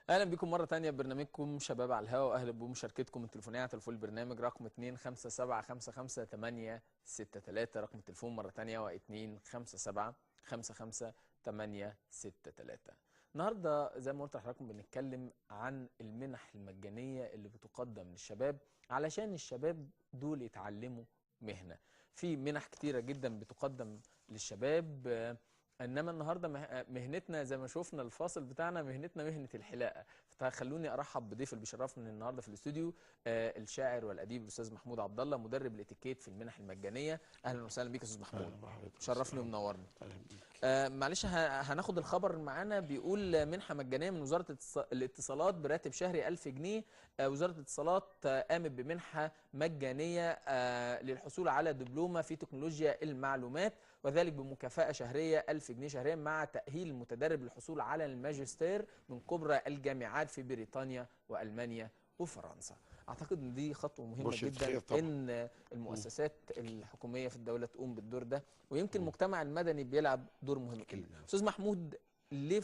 اهلا بكم مره تانية ببرنامجكم شباب على الهواء، واهلا بمشاركتكم التليفونيه على تليفون البرنامج رقم 257555863. رقم التليفون مره تانية هو 257555863. النهارده زي ما قلت لحضراتكم بنتكلم عن المنح المجانيه اللي بتقدم للشباب علشان الشباب دول يتعلموا مهنه. في منح كتيره جدا بتقدم للشباب، انما النهارده مهنتنا زي ما شفنا الفاصل بتاعنا مهنتنا مهنه الحلاقه. فخلوني ارحب بضيف اللي بيشرفني النهارده في الاستوديو، الشاعر والاديب الاستاذ محمود عبد الله، مدرب الاتيكيت في المنح المجانيه. اهلا وسهلا بيك يا استاذ محمود. اهلا بحضرتك. شرفني ومنورني. اهلا بيك. معلش هناخد الخبر معانا. بيقول منحة مجانية من وزارة الاتصالات براتب شهري 1000 جنيه. وزارة الاتصالات قامت بمنحة مجانية للحصول على دبلومة في تكنولوجيا المعلومات، وذلك بمكافأة شهرية 1000 جنيه شهريا مع تأهيل المتدرب للحصول على الماجستير من كبرى الجامعات في بريطانيا وألمانيا وفرنسا. اعتقد ان دي خطوه مهمه مرشد جدا، خير طبعا. ان المؤسسات الحكوميه في الدوله تقوم بالدور ده، ويمكن المجتمع المدني بيلعب دور مهم جدا. اكيد. استاذ محمود، ليه